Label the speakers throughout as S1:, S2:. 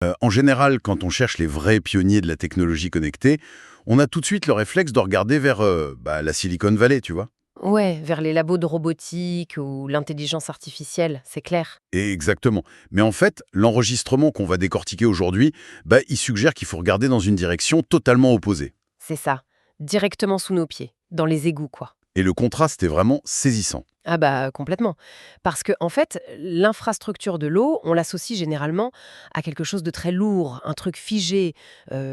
S1: En général, quand on cherche les vrais pionniers de la technologie connectée, on a tout de suite le réflexe de regarder vers la Silicon Valley, tu vois.
S2: Ouais, vers les labos de robotique ou l'intelligence artificielle, c'est clair.
S1: Et exactement. Mais en fait, l'enregistrement qu'on va décortiquer aujourd'hui, il suggère qu'il faut regarder dans une direction totalement opposée.
S2: C'est ça. Directement sous nos pieds. Dans les égouts, quoi.
S1: Et le contraste est vraiment saisissant.
S2: Ah bah complètement. Parce que en fait, l'infrastructure de l'eau, on l'associe généralement à quelque chose de très lourd, un truc figé,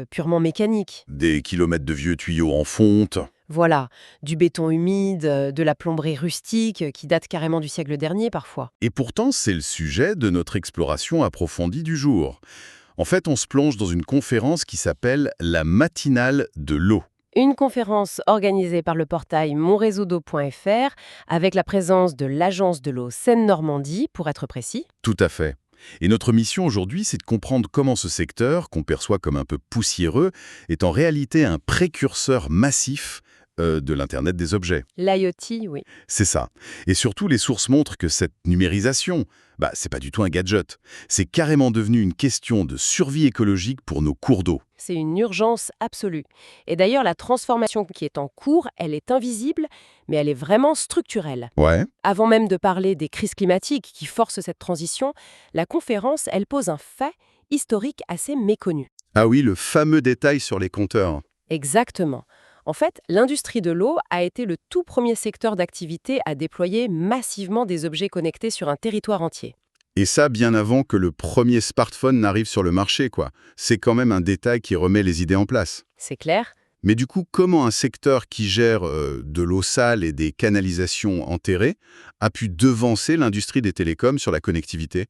S2: purement mécanique.
S1: Des kilomètres de vieux tuyaux en fonte.
S2: Voilà, du béton humide, de la plomberie rustique qui date carrément du siècle dernier parfois.
S1: Et pourtant, c'est le sujet de notre exploration approfondie du jour. En fait, on se plonge dans une conférence qui s'appelle la matinale de l'eau.
S2: Une conférence organisée par le portail monréseaudeau.fr avec la présence de l'Agence de l'eau Seine-Normandie, pour être précis.
S1: Tout à fait. Et notre mission aujourd'hui, c'est de comprendre comment ce secteur, qu'on perçoit comme un peu poussiéreux, est en réalité un précurseur massif de l'Internet des objets.
S2: L'IoT, oui.
S1: C'est ça. Et surtout, les sources montrent que cette numérisation, c'est pas du tout un gadget. C'est carrément devenu une question de survie écologique pour nos cours d'eau.
S2: C'est une urgence absolue. Et d'ailleurs, la transformation qui est en cours, elle est invisible, mais elle est vraiment structurelle.
S1: Ouais.
S2: Avant même de parler des crises climatiques qui forcent cette transition, la conférence, elle pose un fait historique assez méconnu.
S1: Ah oui, le fameux détail sur les compteurs.
S2: Exactement. En fait, l'industrie de l'eau a été le tout premier secteur d'activité à déployer massivement des objets connectés sur un territoire entier.
S1: Et ça, bien avant que le premier smartphone n'arrive sur le marché, quoi. C'est quand même un détail qui remet les idées en place.
S2: C'est clair?
S1: Mais du coup, comment un secteur qui gère de l'eau sale et des canalisations enterrées a pu devancer l'industrie des télécoms sur la connectivité?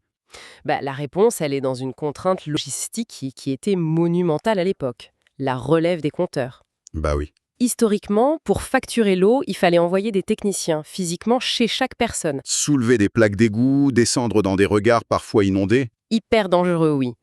S2: La réponse, elle est dans une contrainte logistique qui était monumentale à l'époque, la relève des compteurs.
S1: Bah oui.
S2: Historiquement, pour facturer l'eau, il fallait envoyer des techniciens physiquement chez chaque personne.
S1: Soulever des plaques d'égout, descendre dans des regards parfois inondés.
S2: Hyper dangereux, oui.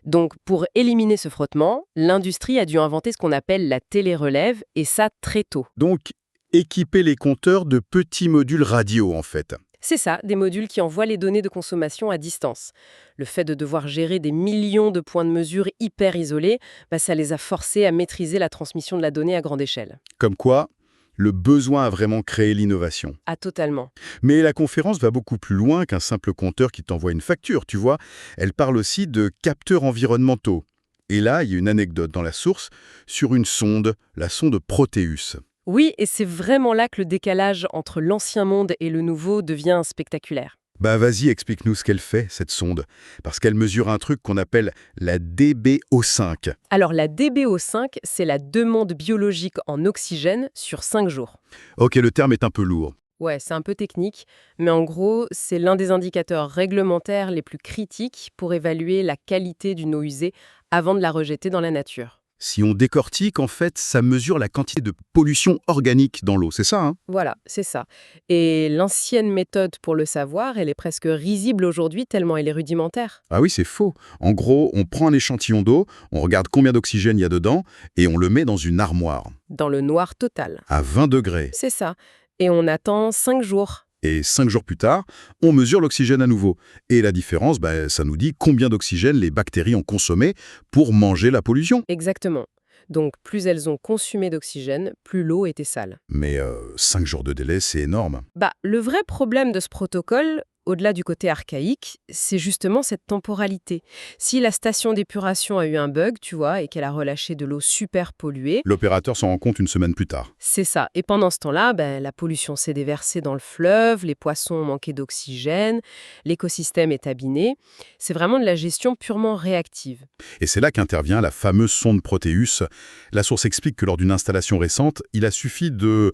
S2: Donc, pour éliminer ce frottement, l'industrie a dû inventer ce qu'on appelle la télérelève, et ça très tôt.
S1: Donc, équiper les compteurs de petits modules radio, en fait.
S2: C'est ça, des modules qui envoient les données de consommation à distance. Le fait de devoir gérer des millions de points de mesure hyper isolés, ça les a forcés à maîtriser la transmission de la donnée à grande échelle.
S1: Comme quoi, le besoin a vraiment créé l'innovation.
S2: Ah, totalement.
S1: Mais la conférence va beaucoup plus loin qu'un simple compteur qui t'envoie une facture, tu vois. Elle parle aussi de capteurs environnementaux. Et là, il y a une anecdote dans la source sur une sonde, la sonde Proteus.
S2: Oui, et c'est vraiment là que le décalage entre l'ancien monde et le nouveau devient spectaculaire.
S1: Vas-y, explique-nous ce qu'elle fait, cette sonde. Parce qu'elle mesure un truc qu'on appelle la DBO5.
S2: Alors la DBO5, c'est la demande biologique en oxygène sur 5 jours.
S1: Ok, le terme est un peu lourd.
S2: Ouais, c'est un peu technique, mais en gros, c'est l'un des indicateurs réglementaires les plus critiques pour évaluer la qualité d'une eau usée avant de la rejeter dans la nature.
S1: Si on décortique, en fait, ça mesure la quantité de pollution organique dans l'eau, c'est ça, hein?
S2: Voilà, c'est ça. Et l'ancienne méthode pour le savoir, elle est presque risible aujourd'hui tellement elle est rudimentaire.
S1: Ah oui, c'est faux. En gros, on prend un échantillon d'eau, on regarde combien d'oxygène il y a dedans, et on le met dans une armoire,
S2: Dans le noir total.
S1: à 20 degrés.
S2: C'est ça. Et on attend 5 jours.
S1: Et 5 jours plus tard, on mesure l'oxygène à nouveau. Et la différence, ça nous dit combien d'oxygène les bactéries ont consommé pour manger la pollution.
S2: Exactement. Donc plus elles ont consommé d'oxygène, plus l'eau était sale.
S1: Mais 5 jours de délai, c'est énorme.
S2: Le vrai problème de ce protocole, au-delà du côté archaïque, c'est justement cette temporalité. Si la station d'épuration a eu un bug, tu vois, et qu'elle a relâché de l'eau super polluée,
S1: L'opérateur s'en rend compte une semaine plus tard.
S2: c'est ça. Et pendant ce temps-là, la pollution s'est déversée dans le fleuve, les poissons ont manqué d'oxygène, l'écosystème est abîmé. C'est vraiment de la gestion purement réactive.
S1: Et c'est là qu'intervient la fameuse sonde Proteus. La source explique que lors d'une installation récente, il a suffi de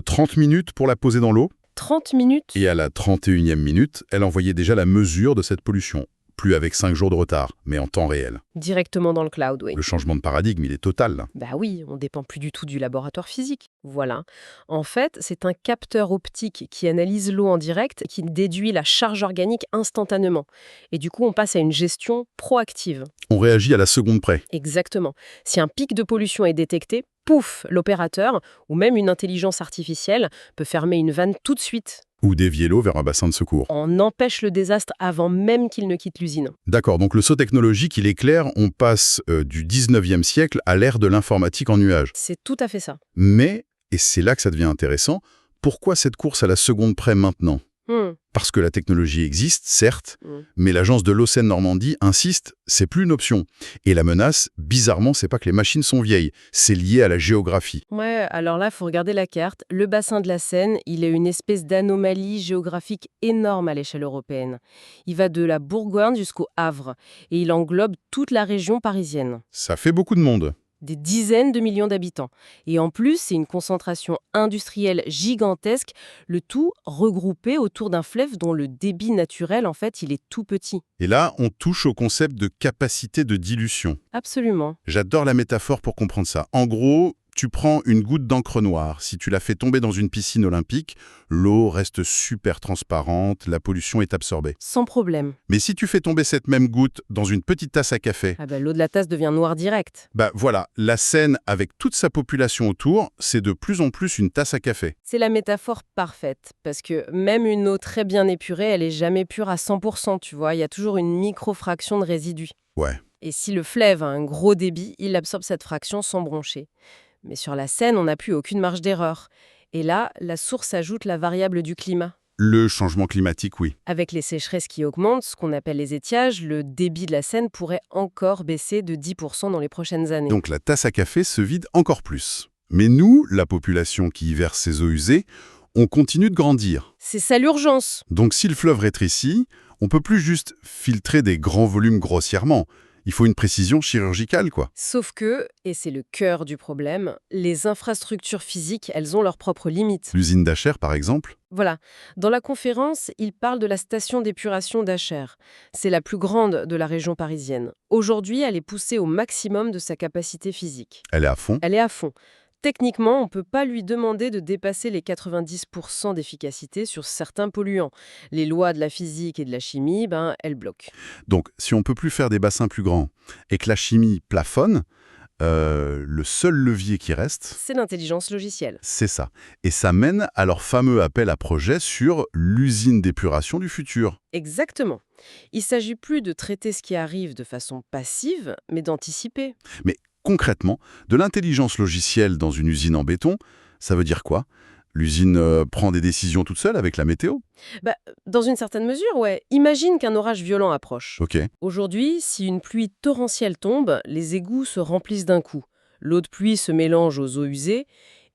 S1: 30 minutes pour la poser dans l'eau.
S2: 30 minutes.
S1: Et à la 31e minute, elle envoyait déjà la mesure de cette pollution. Plus avec 5 jours de retard, mais en temps réel.
S2: Directement dans le cloud, oui.
S1: Le changement de paradigme, il est total, là.
S2: Oui, on dépend plus du tout du laboratoire physique. Voilà. En fait, c'est un capteur optique qui analyse l'eau en direct, qui déduit la charge organique instantanément. Et du coup, on passe à une gestion proactive.
S1: On réagit à la seconde près.
S2: Exactement. Si un pic de pollution est détecté, pouf, l'opérateur, ou même une intelligence artificielle, peut fermer une vanne tout de suite.
S1: Ou dévier l'eau vers un bassin de secours.
S2: On empêche le désastre avant même qu'il ne quitte l'usine.
S1: D'accord, donc le saut technologique, il est clair, on passe du 19e siècle à l'ère de l'informatique en nuage.
S2: C'est tout à fait ça.
S1: Mais, et c'est là que ça devient intéressant, pourquoi cette course à la seconde près maintenant?
S2: Hmm,
S1: Parce que la technologie existe, certes,
S2: hmm.
S1: mais l'agence de l'eau Seine-Normandie insiste, c'est plus une option. Et la menace, bizarrement, c'est pas que les machines sont vieilles, c'est lié à la géographie.
S2: Ouais, alors là, il faut regarder la carte. Le bassin de la Seine, il est une espèce d'anomalie géographique énorme à l'échelle européenne. Il va de la Bourgogne jusqu'au Havre et il englobe toute la région parisienne.
S1: Ça fait beaucoup de monde.
S2: Des dizaines de millions d'habitants. Et en plus, c'est une concentration industrielle gigantesque, le tout regroupé autour d'un fleuve dont le débit naturel, en fait, il est tout petit.
S1: Et là, on touche au concept de capacité de dilution.
S2: Absolument.
S1: J'adore la métaphore pour comprendre ça. En gros, tu prends une goutte d'encre noire. Si tu la fais tomber dans une piscine olympique, l'eau reste super transparente, la pollution est absorbée.
S2: Sans problème.
S1: Mais si tu fais tomber cette même goutte dans une petite tasse à café,
S2: Ah ben, l'eau de la tasse devient noire direct.
S1: bah voilà, la Seine, avec toute sa population autour, c'est de plus en plus une tasse à café.
S2: C'est la métaphore parfaite, parce que même une eau très bien épurée, elle est jamais pure à 100%, tu vois. Il y a toujours une microfraction de résidus.
S1: Ouais.
S2: Et si le fleuve a un gros débit, il absorbe cette fraction sans broncher. Mais sur la Seine, on n'a plus aucune marge d'erreur. Et là, la source ajoute la variable du climat.
S1: Le changement climatique, oui.
S2: Avec les sécheresses qui augmentent, ce qu'on appelle les étiages, le débit de la Seine pourrait encore baisser de 10% dans les prochaines années.
S1: Donc la tasse à café se vide encore plus. Mais nous, la population qui y verse ses eaux usées, on continue de grandir.
S2: C'est ça l'urgence.
S1: Donc si le fleuve rétrécit, on peut plus juste filtrer des grands volumes grossièrement. Il faut une précision chirurgicale, quoi.
S2: Sauf que, et c'est le cœur du problème, les infrastructures physiques, elles ont leurs propres limites.
S1: L'usine d'Acher, par exemple.
S2: Voilà. Dans la conférence, il parle de la station d'épuration d'Acher. C'est la plus grande de la région parisienne. Aujourd'hui, elle est poussée au maximum de sa capacité physique.
S1: Elle est à fond.
S2: Elle est à fond. Techniquement, on ne peut pas lui demander de dépasser les 90% d'efficacité sur certains polluants. Les lois de la physique et de la chimie, elles bloquent.
S1: Donc, si on peut plus faire des bassins plus grands et que la chimie plafonne, le seul levier qui reste,
S2: C'est l'intelligence logicielle.
S1: c'est ça. Et ça mène à leur fameux appel à projet sur l'usine d'épuration du futur.
S2: Exactement. Il ne s'agit plus de traiter ce qui arrive de façon passive, mais d'anticiper.
S1: Mais concrètement, de l'intelligence logicielle dans une usine en béton, ça veut dire quoi? L'usine prend des décisions toute seule avec la météo?
S2: Dans une certaine mesure, ouais. Imagine qu'un orage violent approche.
S1: Ok.
S2: Aujourd'hui, si une pluie torrentielle tombe, les égouts se remplissent d'un coup. L'eau de pluie se mélange aux eaux usées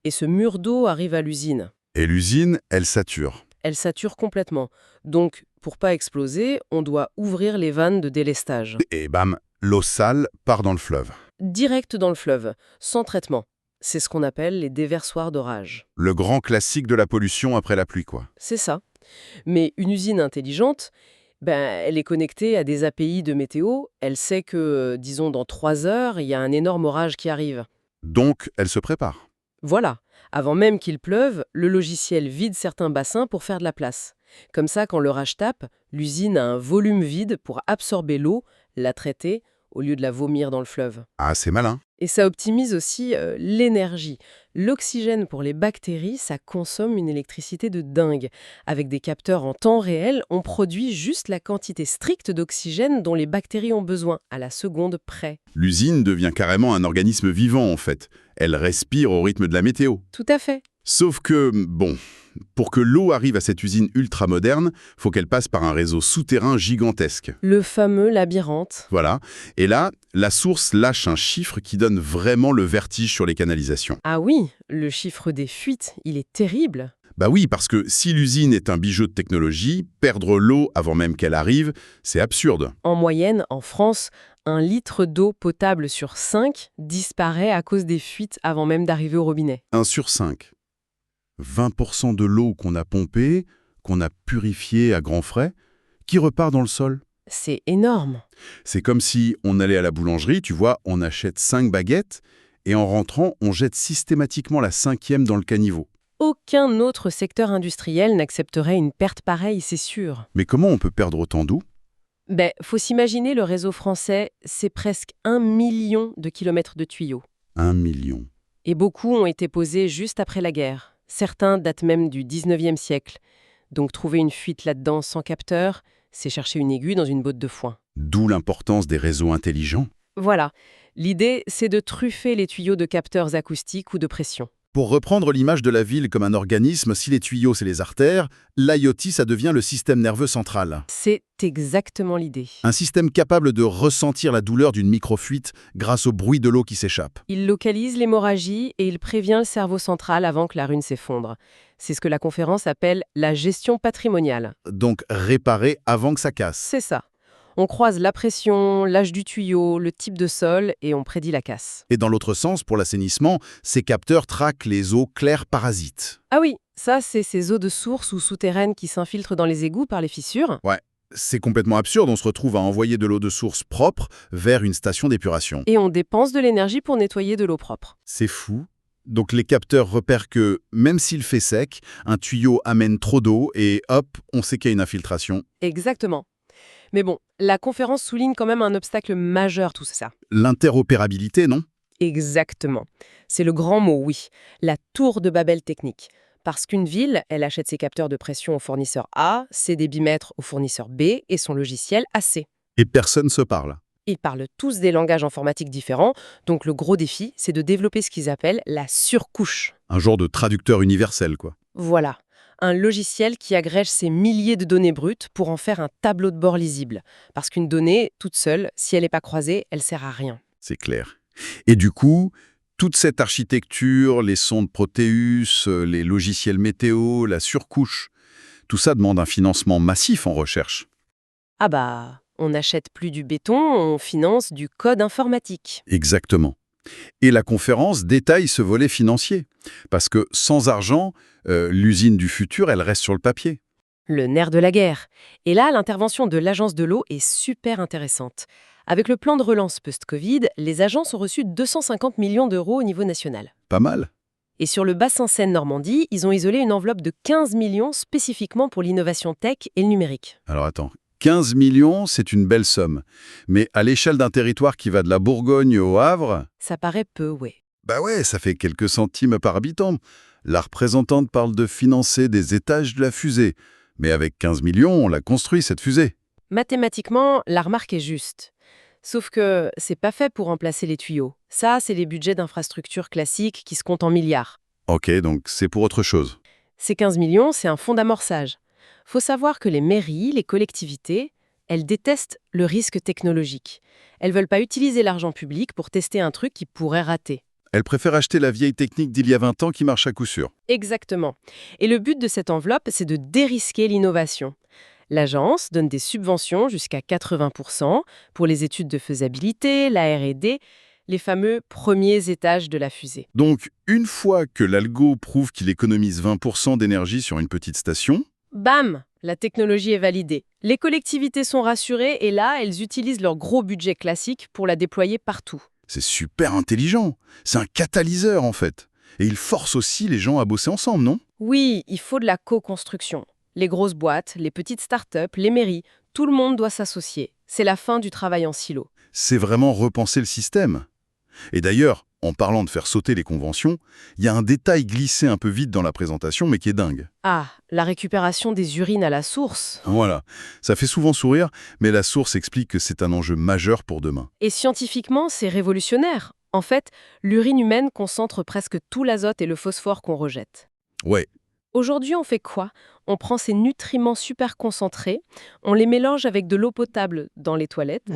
S2: et ce mur d'eau arrive à l'usine.
S1: Et l'usine, elle sature.
S2: Elle sature complètement. Donc, pour pas exploser, on doit ouvrir les vannes de délestage.
S1: Et bam, l'eau sale part dans le fleuve.
S2: Direct dans le fleuve, sans traitement. C'est ce qu'on appelle les déversoirs d'orage.
S1: Le grand classique de la pollution après la pluie, quoi.
S2: C'est ça. Mais une usine intelligente, elle est connectée à des API de météo. Elle sait que, disons, dans 3 heures, il y a un énorme orage qui arrive.
S1: Donc, elle se prépare.
S2: Voilà. Avant même qu'il pleuve, le logiciel vide certains bassins pour faire de la place. Comme ça, quand l'orage tape, l'usine a un volume vide pour absorber l'eau, la traiter, au lieu de la vomir dans le fleuve.
S1: Ah, c'est malin.
S2: Et ça optimise aussi l'énergie. L'oxygène pour les bactéries, ça consomme une électricité de dingue. Avec des capteurs en temps réel, on produit juste la quantité stricte d'oxygène dont les bactéries ont besoin, à la seconde près.
S1: L'usine devient carrément un organisme vivant, en fait. Elle respire au rythme de la météo.
S2: Tout à fait.
S1: Sauf que, bon, pour que l'eau arrive à cette usine ultra-moderne, faut qu'elle passe par un réseau souterrain gigantesque.
S2: Le fameux labyrinthe.
S1: Voilà. Et là, la source lâche un chiffre qui donne vraiment le vertige sur les canalisations.
S2: Ah oui, le chiffre des fuites, il est terrible.
S1: Bah oui, parce que si l'usine est un bijou de technologie, perdre l'eau avant même qu'elle arrive, c'est absurde.
S2: En moyenne, en France, 1 litre d'eau potable sur 5 disparaît à cause des fuites avant même d'arriver au robinet.
S1: 1 sur 5. 20% de l'eau qu'on a pompée, qu'on a purifiée à grands frais, qui repart dans le sol.
S2: C'est énorme.
S1: C'est comme si on allait à la boulangerie, tu vois, on achète 5 baguettes, et en rentrant, on jette systématiquement la 5e dans le caniveau.
S2: Aucun autre secteur industriel n'accepterait une perte pareille, c'est sûr.
S1: Mais comment on peut perdre autant d'eau?
S2: Faut s'imaginer le réseau français, c'est presque 1 million de kilomètres de tuyaux.
S1: 1 million.
S2: Et beaucoup ont été posés juste après la guerre. Certains datent même du 19e siècle. Donc trouver une fuite là-dedans sans capteur, c'est chercher une aiguille dans une botte de foin.
S1: D'où l'importance des réseaux intelligents.
S2: Voilà. L'idée, c'est de truffer les tuyaux de capteurs acoustiques ou de pression.
S1: Pour reprendre l'image de la ville comme un organisme, si les tuyaux, c'est les artères, l'IoT, ça devient le système nerveux central.
S2: C'est exactement l'idée.
S1: Un système capable de ressentir la douleur d'une microfuite grâce au bruit de l'eau qui s'échappe.
S2: Il localise l'hémorragie et il prévient le cerveau central avant que la rune s'effondre. C'est ce que la conférence appelle la gestion patrimoniale.
S1: Donc réparer avant que ça casse.
S2: C'est ça. On croise la pression, l'âge du tuyau, le type de sol et on prédit la casse.
S1: Et dans l'autre sens, pour l'assainissement, ces capteurs traquent les eaux claires parasites.
S2: Ah oui, ça c'est ces eaux de source ou souterraines qui s'infiltrent dans les égouts par les fissures.
S1: Ouais, c'est complètement absurde, on se retrouve à envoyer de l'eau de source propre vers une station d'épuration.
S2: Et on dépense de l'énergie pour nettoyer de l'eau propre.
S1: C'est fou. Donc les capteurs repèrent que, même s'il fait sec, un tuyau amène trop d'eau et hop, on sait qu'il y a une infiltration.
S2: Exactement. Mais bon, la conférence souligne quand même un obstacle majeur tout ça.
S1: L'interopérabilité, non?
S2: Exactement. C'est le grand mot, oui. La tour de Babel technique. Parce qu'une ville, elle achète ses capteurs de pression au fournisseur A, ses débitmètres au fournisseur B et son logiciel à C.
S1: Et personne se parle.
S2: Ils parlent tous des langages informatiques différents, donc le gros défi, c'est de développer ce qu'ils appellent la surcouche.
S1: Un genre de traducteur universel, quoi.
S2: Voilà, un logiciel qui agrège ces milliers de données brutes pour en faire un tableau de bord lisible. Parce qu'une donnée, toute seule, si elle n'est pas croisée, elle sert à rien.
S1: C'est clair. Et du coup, toute cette architecture, les sondes Proteus, les logiciels météo, la surcouche, tout ça demande un financement massif en recherche.
S2: Ah bah, on n'achète plus du béton, on finance du code informatique.
S1: Exactement. Et la conférence détaille ce volet financier. Parce que sans argent, l'usine du futur, elle reste sur le papier.
S2: Le nerf de la guerre. Et là, l'intervention de l'Agence de l'eau est super intéressante. Avec le plan de relance post-Covid, les agences ont reçu 250 millions d'euros au niveau national.
S1: Pas mal.
S2: Et sur le bassin Seine-Normandie, ils ont isolé une enveloppe de 15 millions spécifiquement pour l'innovation tech et le numérique.
S1: Alors attends, 15 millions, c'est une belle somme. Mais à l'échelle d'un territoire qui va de la Bourgogne au Havre,
S2: Ça paraît peu, ouais.
S1: bah ouais, ça fait quelques centimes par habitant. La représentante parle de financer des étages de la fusée. Mais avec 15 millions, on l'a construit, cette fusée.
S2: Mathématiquement, la remarque est juste. Sauf que c'est pas fait pour remplacer les tuyaux. Ça, c'est les budgets d'infrastructures classiques qui se comptent en milliards.
S1: Ok, donc c'est pour autre chose.
S2: Ces 15 millions, c'est un fonds d'amorçage. Faut savoir que les mairies, les collectivités, elles détestent le risque technologique. Elles veulent pas utiliser l'argent public pour tester un truc qui pourrait rater.
S1: Elle préfère acheter la vieille technique d'il y a 20 ans qui marche à coup sûr.
S2: Exactement. Et le but de cette enveloppe, c'est de dérisquer l'innovation. L'agence donne des subventions jusqu'à 80% pour les études de faisabilité, la R&D, les fameux premiers étages de la fusée.
S1: Donc, une fois que l'algo prouve qu'il économise 20% d'énergie sur une petite station,
S2: Bam! La technologie est validée. Les collectivités sont rassurées et là, elles utilisent leur gros budget classique pour la déployer partout.
S1: c'est super intelligent. C'est un catalyseur, en fait. Et il force aussi les gens à bosser ensemble, non?
S2: Oui, il faut de la co-construction. Les grosses boîtes, les petites startups, les mairies, tout le monde doit s'associer. C'est la fin du travail en silo.
S1: C'est vraiment repenser le système. Et d'ailleurs, en parlant de faire sauter les conventions, il y a un détail glissé un peu vite dans la présentation, mais qui est dingue.
S2: Ah, la récupération des urines à la source.
S1: Voilà, ça fait souvent sourire, mais la source explique que c'est un enjeu majeur pour demain.
S2: Et scientifiquement, c'est révolutionnaire. En fait, l'urine humaine concentre presque tout l'azote et le phosphore qu'on rejette.
S1: Ouais,
S2: Aujourd'hui, on fait quoi? On prend ces nutriments super concentrés, on les mélange avec de l'eau potable dans les toilettes.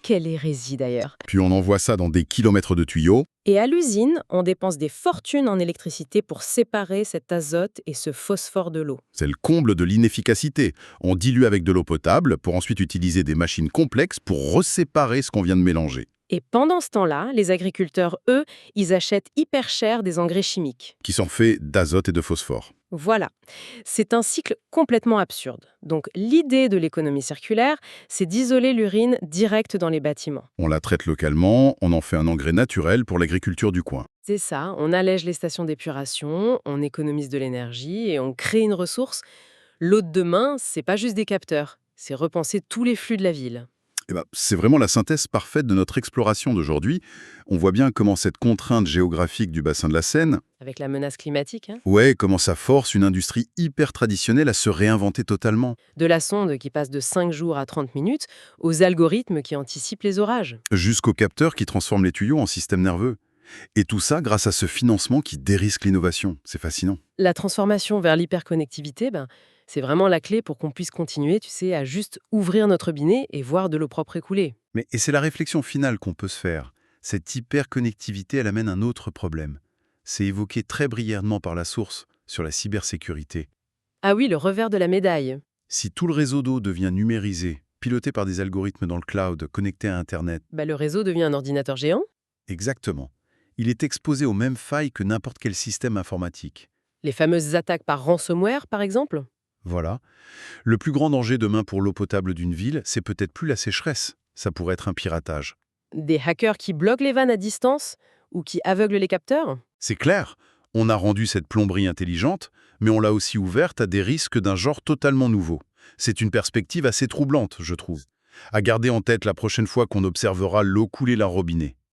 S2: Quelle hérésie d'ailleurs.
S1: puis on envoie ça dans des kilomètres de tuyaux.
S2: Et à l'usine, on dépense des fortunes en électricité pour séparer cet azote et ce phosphore de l'eau.
S1: C'est le comble de l'inefficacité. On dilue avec de l'eau potable pour ensuite utiliser des machines complexes pour reséparer ce qu'on vient de mélanger,
S2: Et pendant ce temps-là, les agriculteurs, eux, ils achètent hyper cher des engrais chimiques.
S1: qui sont faits d'azote et de phosphore.
S2: Voilà. C'est un cycle complètement absurde. Donc l'idée de l'économie circulaire, c'est d'isoler l'urine direct dans les bâtiments.
S1: On la traite localement, on en fait un engrais naturel pour l'agriculture du coin.
S2: C'est ça, on allège les stations d'épuration, on économise de l'énergie et on crée une ressource. L'eau de demain, c'est pas juste des capteurs, c'est repenser tous les flux de la ville.
S1: C'est vraiment la synthèse parfaite de notre exploration d'aujourd'hui. On voit bien comment cette contrainte géographique du bassin de la Seine,
S2: Avec la menace climatique, hein.
S1: ouais, comment ça force une industrie hyper traditionnelle à se réinventer totalement.
S2: De la sonde qui passe de 5 jours à 30 minutes aux algorithmes qui anticipent les orages.
S1: Jusqu'aux capteurs qui transforment les tuyaux en système nerveux. Et tout ça grâce à ce financement qui dérisque l'innovation. C'est fascinant.
S2: La transformation vers l'hyperconnectivité, c'est vraiment la clé pour qu'on puisse continuer, tu sais, à juste ouvrir notre robinet et voir de l'eau propre écouler.
S1: Et c'est la réflexion finale qu'on peut se faire. Cette hyperconnectivité, elle amène un autre problème. C'est évoqué très brièvement par la source sur la cybersécurité.
S2: Ah oui, le revers de la médaille.
S1: Si tout le réseau d'eau devient numérisé, piloté par des algorithmes dans le cloud, connecté à Internet,
S2: Le réseau devient un ordinateur géant.
S1: exactement, il est exposé aux mêmes failles que n'importe quel système informatique.
S2: Les fameuses attaques par ransomware, par exemple.
S1: Voilà. Le plus grand danger demain pour l'eau potable d'une ville, c'est peut-être plus la sécheresse. Ça pourrait être un piratage.
S2: Des hackers qui bloquent les vannes à distance ou qui aveuglent les capteurs.
S1: C'est clair, on a rendu cette plomberie intelligente, mais on l'a aussi ouverte à des risques d'un genre totalement nouveau. C'est une perspective assez troublante, je trouve. À garder en tête la prochaine fois qu'on observera l'eau couler d'un robinet.